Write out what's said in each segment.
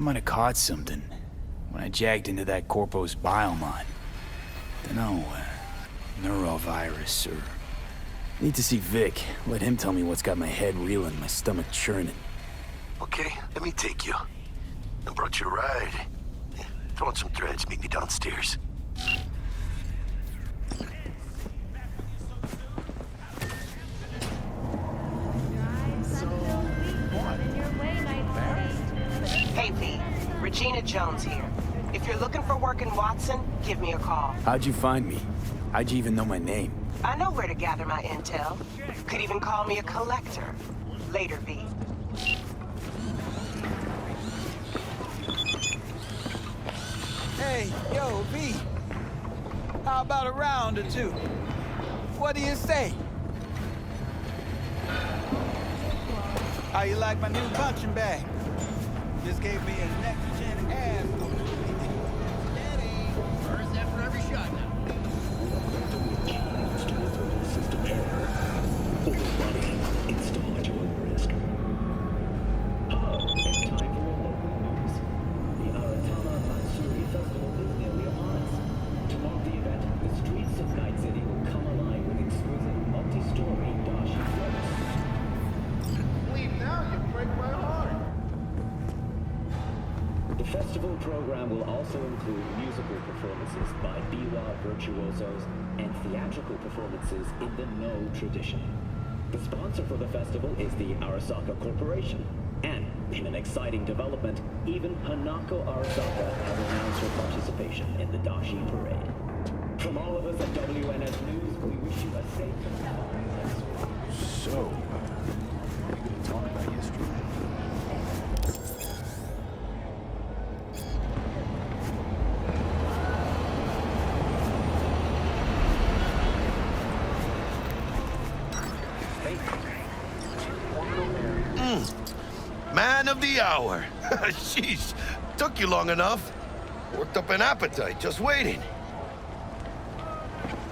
might have caught something when I jagged into that Corpo's biomine. Dunno, neurovirus or... Need to see Vic. Let him tell me what's got my head reeling, my stomach churning. Okay, let me take you. I brought you a ride. Throw on some threads, meet me downstairs. Hey V, Regina Jones here. If you're looking for work in Watson, give me a call. How'd you find me? How'd you even know my name? I know where to gather my intel. Could even call me a collector. Later, V. Hey, yo, V. How about a round or two? What do you say? How you like my new punching bag? Just gave me a next-gen ass. Steady. First after every shot now. System error. Overbody installed at your own risk. Hello, it's time for your local news. The Aratama Matsuri Festival is nearly upon us. To mark the event, the streets of Night City will come alive with exquisite multi-story dashi floats. Leave now, you break my heart. The festival program will also include musical performances by biwa virtuosos and theatrical performances in the No tradition. The sponsor for the festival is the Arasaka Corporation, and in an exciting development, even Hanako Arasaka has announced her participation in the Dashi Parade. From all of us at WNS News, we wish you a safe and fun. So, are you gonna talk about yesterday? Man of the hour. Sheesh, took you long enough. Worked up an appetite, just waiting.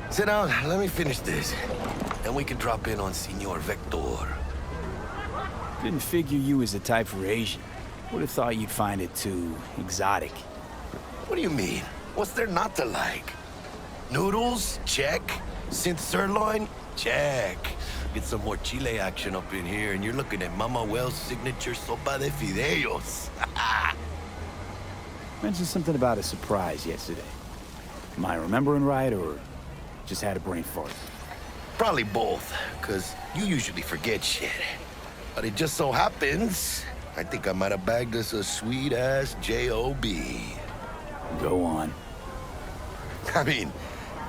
Sit down, let me finish this. Then we can drop in on Senor Vector. Didn't figure you was the type for Asian. Would have thought you'd find it too exotic. What do you mean? What's there not to like? Noodles? Check. Synth sirloin? Check. Get some more Chile action up in here, and you're looking at Mama Wells' signature sopa de fideos. Mentioned something about a surprise yesterday. Am I remembering right, or just had a brain fart? Probably both, because you usually forget shit. But it just so happens, I think I might have bagged us a sweet-ass J.O.B. Go on. I mean,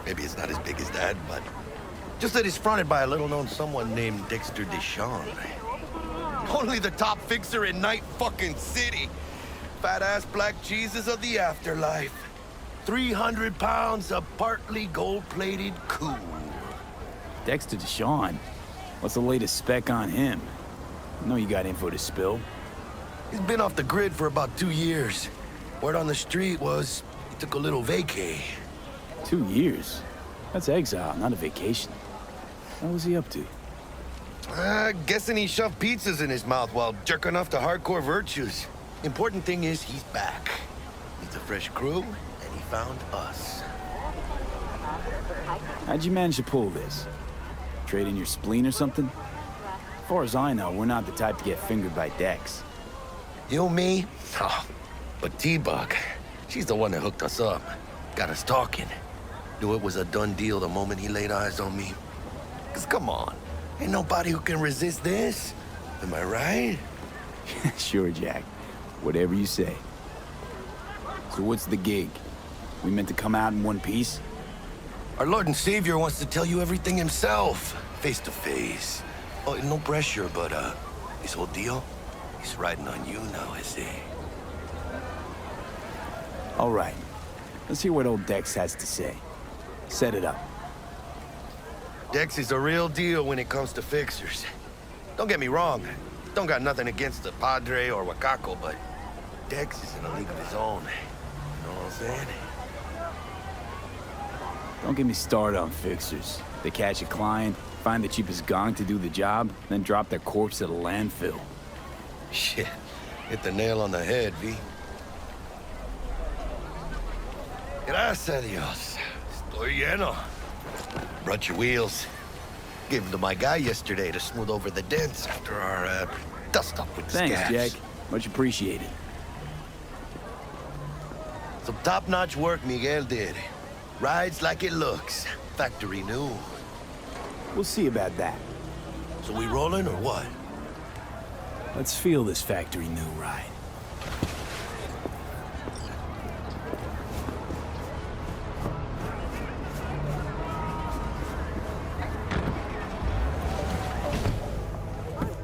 maybe it's not as big as that, but just that it's fronted by a little-known someone named Dexter Deshawn. Only the top fixer in Night fucking City. Fat-ass black Jesus of the afterlife. 300 pounds of partly gold-plated cool. Dexter Deshawn? What's the latest spec on him? I know you got info to spill. He's been off the grid for about 2 years. Word on the street was he took a little vacay. 2 years? That's exile, not a vacation. What was he up to? Guessing he shoved pizzas in his mouth while jerking off to hardcore virtues. Important thing is he's back. He's a fresh crew, and he found us. How'd you manage to pull this? Trade in your spleen or something? As far as I know, we're not the type to get fingered by Dex. You, me? Oh, but T-Bug, she's the one that hooked us up. Got us talking. Knew it was a done deal the moment he laid eyes on me. 'Cause come on, ain't nobody who can resist this. Am I right? Sure, Jack. Whatever you say. So what's the gig? We meant to come out in one piece? Our Lord and Savior wants to tell you everything himself, face to face. Oh, no pressure, but this whole deal, he's riding on you now, I say. All right. Let's hear what old Dex has to say. Set it up. Dex is a real deal when it comes to fixers. Don't get me wrong, don't got nothing against the Padre or Wakako, but Dex is in a league of his own. You know what I'm saying? Don't get me started on fixers. They catch a client, find the cheapest gong to do the job, then drop their corpse at a landfill. Shit, hit the nail on the head, V. Gracias a Dios. Estoy lleno. Brought your wheels. Gave them to my guy yesterday to smooth over the dents after our dust-up with the Thanks, scabs. Jack. Much appreciated. Some top-notch work Miguel did. Rides like it looks. Factory new. We'll see about that. So we rolling or what? Let's feel this factory new ride.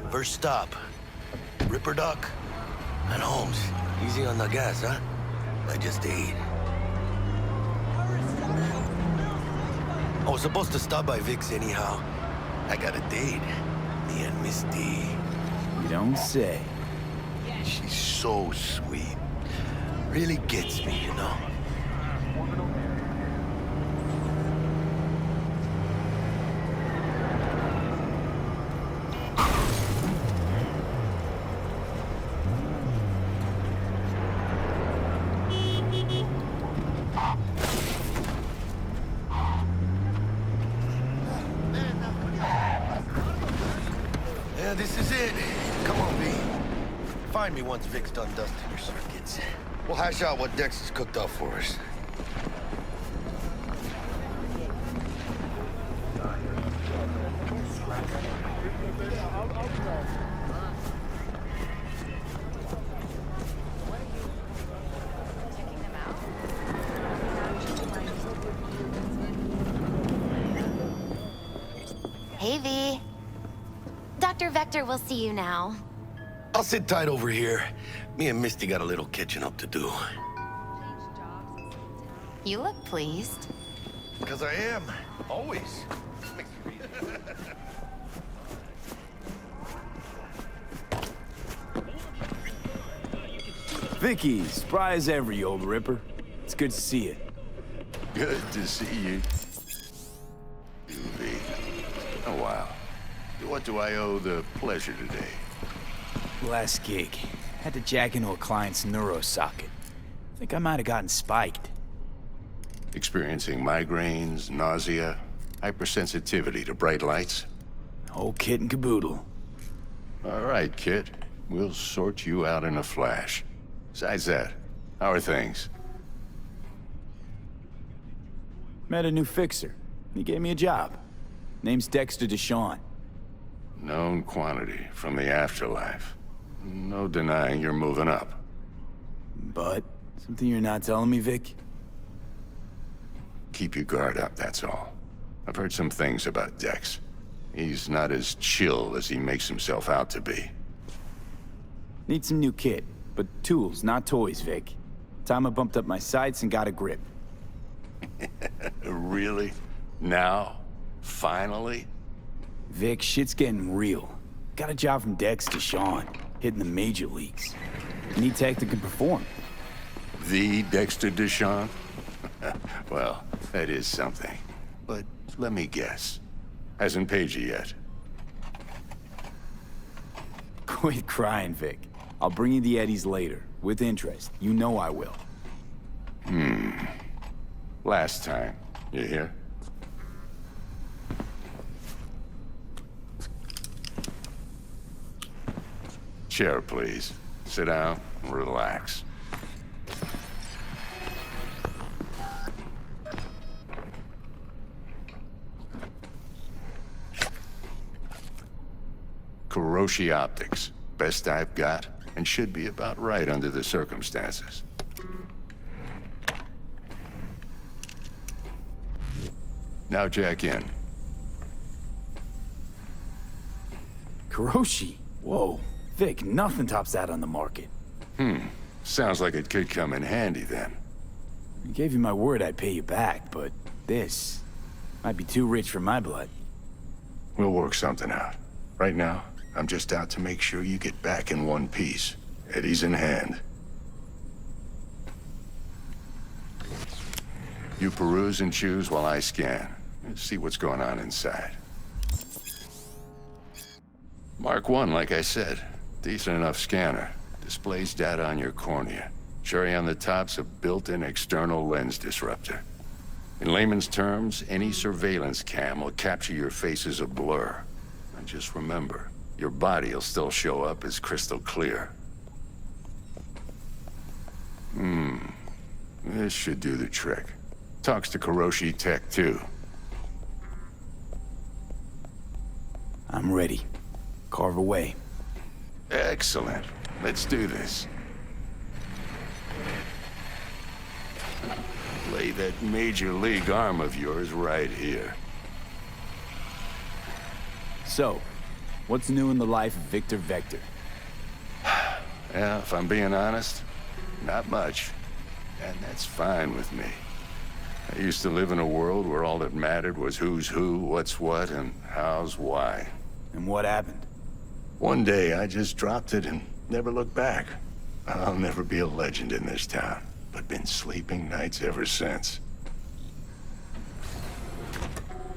First stop. Ripper Duck and Holmes. Easy on the gas, huh? I just ate. I was supposed to stop by Vic's anyhow. I got a date. Me and Misty. You don't say. She's so sweet. Really gets me, you know? Yeah, this is it. Come on, V. Find me once Vic's done dusting your circuits. We'll hash out what Dex has cooked up for us. Hey, V. Dr. Vector will see you now. I'll sit tight over here. Me and Misty got a little catching up to do. You look pleased. Because I am. Always. Vicky, spry as ever, you old ripper. It's good to see you. Good to see you. UV. A while. What do I owe the pleasure today? Last gig. Had to jack into a client's neuro socket. Think I might have gotten spiked. Experiencing migraines, nausea, hypersensitivity to bright lights? Whole kit and caboodle. All right, kid. We'll sort you out in a flash. Besides that, how are things? Met a new fixer. He gave me a job. Name's Dexter Deshawn. Known quantity from the afterlife. No denying you're moving up. But, something you're not telling me, Vic? Keep your guard up, that's all. I've heard some things about Dex. He's not as chill as he makes himself out to be. Need some new kit, but tools, not toys, Vic. Time I bumped up my sights and got a grip. Really? Now? Finally? Vic, shit's getting real. Got a job from Dex Deshawn, hitting the major leagues. Need tech that can perform. The Dexter Deshawn? Well, that is something. But let me guess. Hasn't paid you yet. Quit crying, Vic. I'll bring you the eddies later, with interest. You know I will. Last time. You hear? Chair, please. Sit down and relax. Kuroshi Optics. Best I've got, and should be about right under the circumstances. Now jack in. Kuroshi? Whoa. Vic, nothing tops that on the market. Sounds like it could come in handy then. I gave you my word I'd pay you back, but this might be too rich for my blood. We'll work something out. Right now, I'm just out to make sure you get back in one piece. Eddie's in hand. You peruse and choose while I scan. See what's going on inside. Mark 1, like I said. Decent enough scanner. Displays data on your cornea. Cherry on the top's a built-in external lens disruptor. In layman's terms, any surveillance cam will capture your face as a blur. And just remember, your body will still show up as crystal clear. This should do the trick. Talks to Kuroshi Tech, too. I'm ready. Carve away. Excellent. Let's do this. Lay that major league arm of yours right here. So, what's new in the life of Victor Vector? Yeah, if I'm being honest, not much. And that's fine with me. I used to live in a world where all that mattered was who's who, what's what, and how's why. And what happened? One day, I just dropped it and never looked back. I'll never be a legend in this town, but been sleeping nights ever since.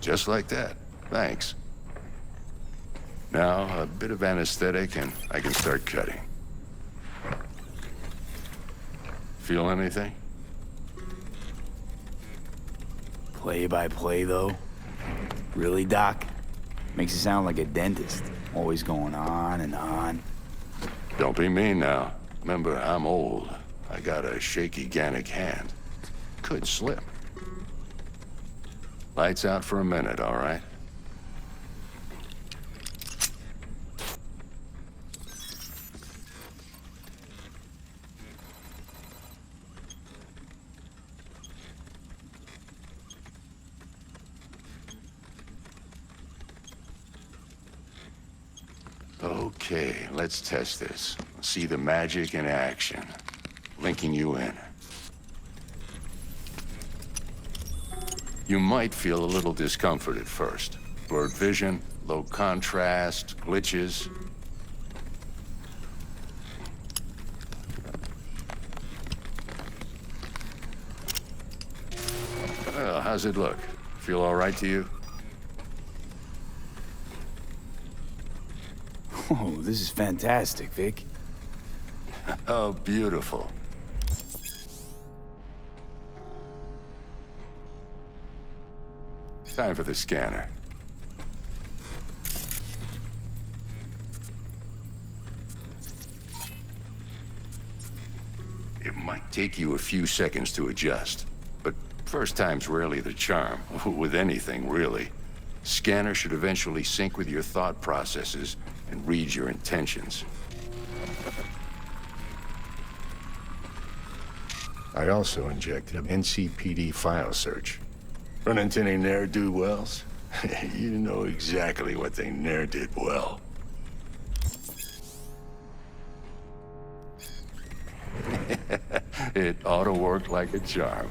Just like that. Thanks. Now, a bit of anesthetic and I can start cutting. Feel anything? Play by play, though? Really, Doc? Makes you sound like a dentist. Always going on and on. Don't be mean now. Remember, I'm old. I got a shaky Gannic hand. Could slip. Lights out for a minute, all right? Okay, let's test this. See the magic in action. Linking you in. You might feel a little discomfort at first. Blurred vision, low contrast, glitches. Well, how's it look? Feel all right to you? Oh, this is fantastic, Vic. Oh, beautiful. Time for the scanner. It might take you a few seconds to adjust, but first time's rarely the charm, with anything, really. Scanner should eventually sync with your thought processes and read your intentions. I also injected an NCPD file search. Run into any ne'er-do-wells? You know exactly what they ne'er did well. It ought to work like a charm.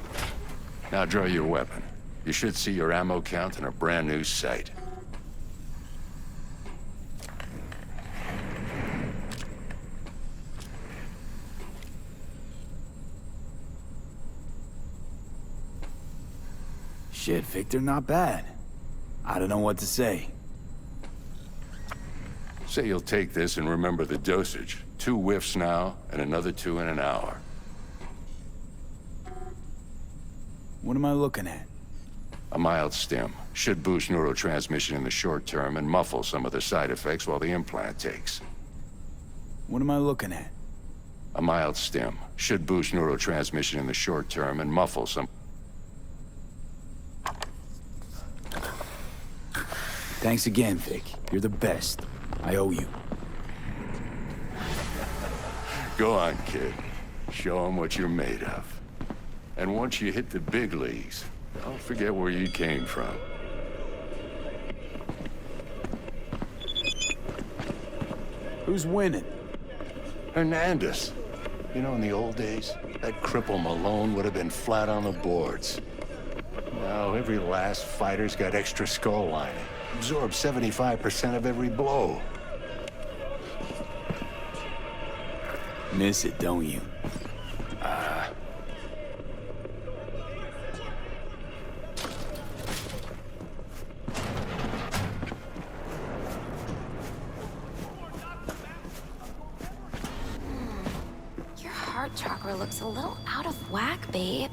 Now draw your weapon. You should see your ammo count in a brand new sight. Shit, Victor, not bad. I don't know what to say. Say you'll take this and remember the dosage. 2 whiffs now, and another 2 in an hour. What am I looking at? A mild stim. Should boost neurotransmission in the short term and muffle some of the side effects while the implant takes. What am I looking at? A mild stim. Should boost neurotransmission in the short term and muffle some... Thanks again, Vic. You're the best. I owe you. Go on, kid. Show them what you're made of. And once you hit the big leagues, don't forget where you came from. Who's winning? Hernandez. You know, in the old days, that cripple Malone would have been flat on the boards. Now, every last fighter's got extra skull lining. Absorbs 75% of every blow. Miss it, don't you? Your heart throat chakra looks a little out of whack, babe.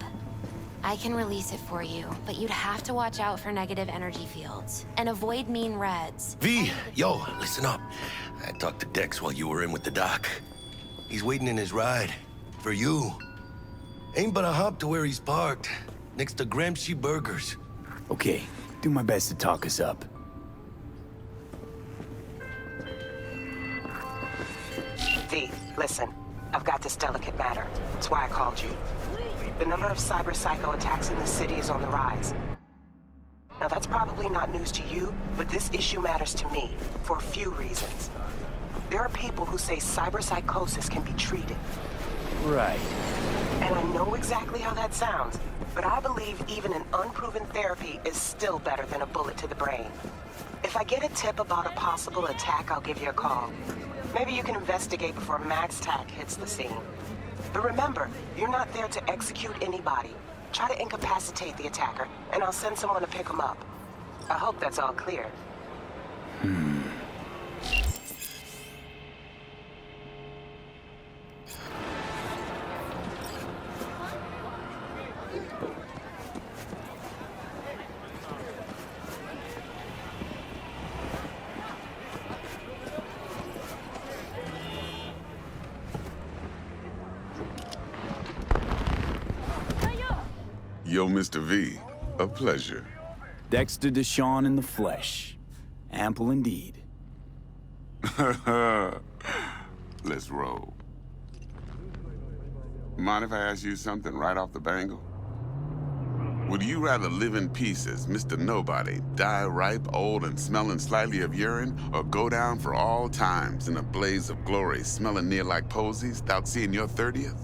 I can release it for you, but you'd have to watch out for negative energy fields and avoid mean reds. V, yo, listen up. I talked to Dex while you were in with the doc. He's waiting in his ride. For you. Ain't but a hop to where he's parked. Next to Gramsci Burgers. Okay, do my best to talk us up. V, listen. I've got this delicate matter. That's why I called you. The number of cyber psycho attacks in the city is on the rise. Now that's probably not news to you, but this issue matters to me for a few reasons. There are people who say cyber psychosis can be treated. Right. And I know exactly how that sounds, but I believe even an unproven therapy is still better than a bullet to the brain. If I get a tip about a possible attack, I'll give you a call. Maybe you can investigate before MaxTac hits the scene. But remember, you're not there to execute anybody. Try to incapacitate the attacker, and I'll send someone to pick him up. I hope that's all clear. Yo, Mr. V, a pleasure. Dexter Deshawn in the flesh. Ample indeed. Let's roll. Mind if I ask you something right off the bangle? Would you rather live in pieces, Mr. Nobody, die ripe, old, and smelling slightly of urine, or go down for all times in a blaze of glory, smelling near like posies, without seeing your 30th?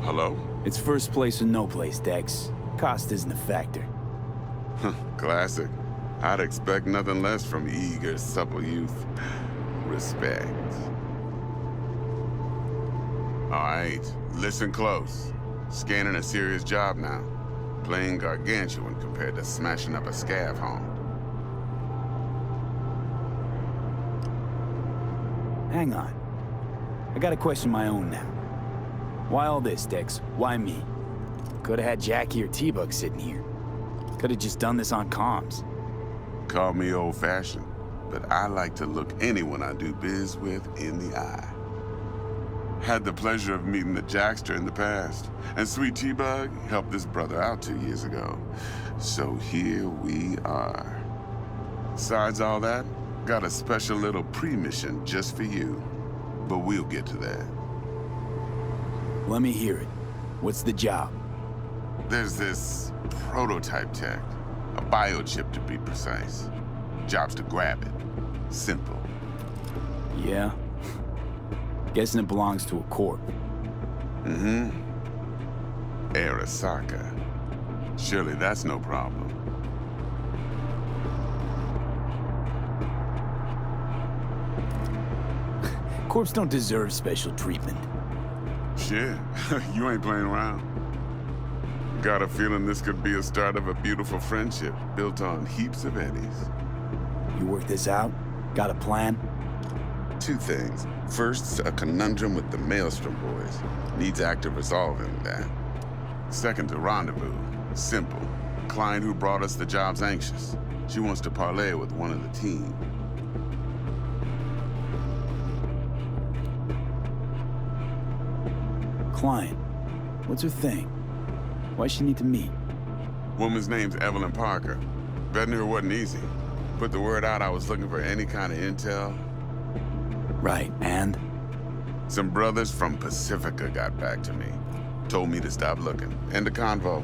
Hello? It's first place or no place, Dex. Cost isn't a factor. Classic. I'd expect nothing less from eager, supple youth. Respect. All right, listen close. Scanning a serious job now. Playing gargantuan compared to smashing up a scav home. Hang on. I got a question of my own now. Why all this, Dex? Why me? Could've had Jackie or T-Bug sitting here. Could've just done this on comms. Call me old-fashioned, but I like to look anyone I do biz with in the eye. Had the pleasure of meeting the Jackster in the past, and Sweet T-Bug helped this brother out 2 years ago. So here we are. Besides all that, got a special little pre-mission just for you. But we'll get to that. Let me hear it. What's the job? There's this prototype tech. A biochip to be precise. Job's to grab it. Simple. Yeah? Guessing it belongs to a corp. Mm-hmm. Arasaka. Surely that's no problem. Corps don't deserve special treatment. Shit, you ain't playing around. Got a feeling this could be a start of a beautiful friendship built on heaps of eddies. You work this out? Got a plan? Two things. First, a conundrum with the Maelstrom boys. Needs active resolving that. Second, a rendezvous. Simple. Client who brought us the job's anxious. She wants to parlay with one of the team. Client. What's her thing? Why she need to meet? Woman's name's Evelyn Parker. Betting her wasn't easy. Put the word out I was looking for any kind of intel. Right, and? Some brothers from Pacifica got back to me. Told me to stop looking. End of convo.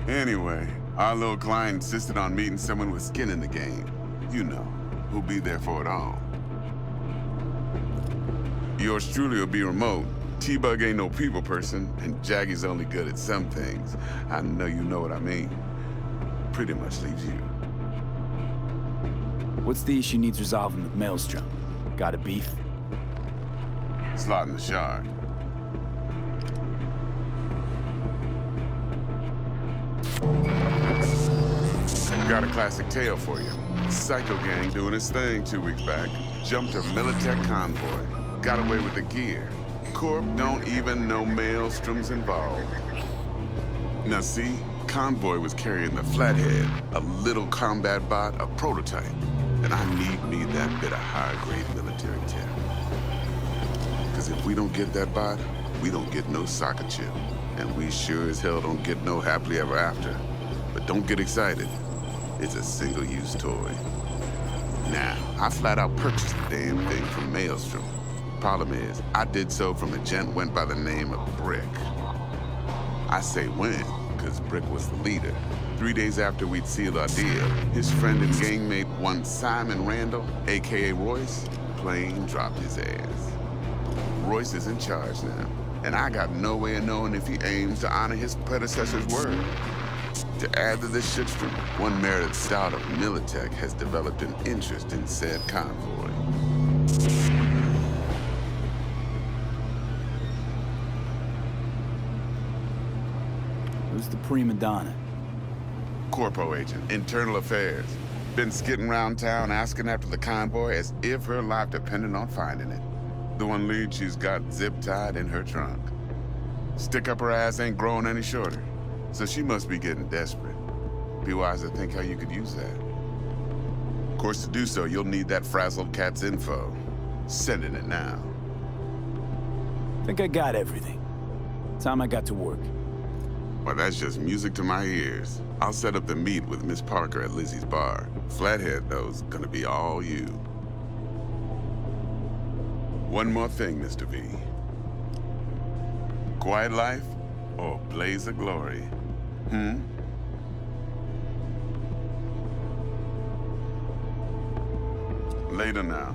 Anyway, our little client insisted on meeting someone with skin in the game. You know, who'll be there for it all. Yours truly will be remote. T-Bug ain't no people person, and Jaggy's only good at some things. I know you know what I mean. Pretty much leaves you. What's the issue needs resolving with Maelstrom? Got a beef? Slot in the shard. Got a classic tale for you. Psycho gang doing his thing 2 weeks back. Jumped a Militech convoy. Got away with the gear. Corp don't even know Maelstrom's involved. Now see, convoy was carrying the Flathead, a little combat bot, a prototype. And I need me that bit of high-grade military tech. Because if we don't get that bot, we don't get no soccer chip. And we sure as hell don't get no happily ever after. But don't get excited. It's a single-use toy. Now, I flat out purchased the damn thing from Maelstrom. Problem is, I did so from a gent went by the name of Brick. I say when, because Brick was the leader. 3 days after we'd sealed our deal, his friend and gangmate, one Simon Randall, aka Royce, plain dropped his ass. Royce is in charge now, and I got no way of knowing if he aims to honor his predecessor's word. To add to this shitstorm, one merited stout of Militech has developed an interest in said convoy. Who's the prima donna? Corpo agent, internal affairs. Been skidding around town asking after the convoy as if her life depended on finding it. The one lead she's got zip-tied in her trunk. Stick up her ass ain't growing any shorter, so she must be getting desperate. Be wise to think how you could use that. Of course, to do so, you'll need that frazzled cat's info. Sending it now. Think I got everything. Time I got to work. Well, that's just music to my ears. I'll set up the meet with Miss Parker at Lizzie's bar. Flathead, though's gonna be all you. One more thing, Mr. V. Quiet life or blaze of glory? Later now.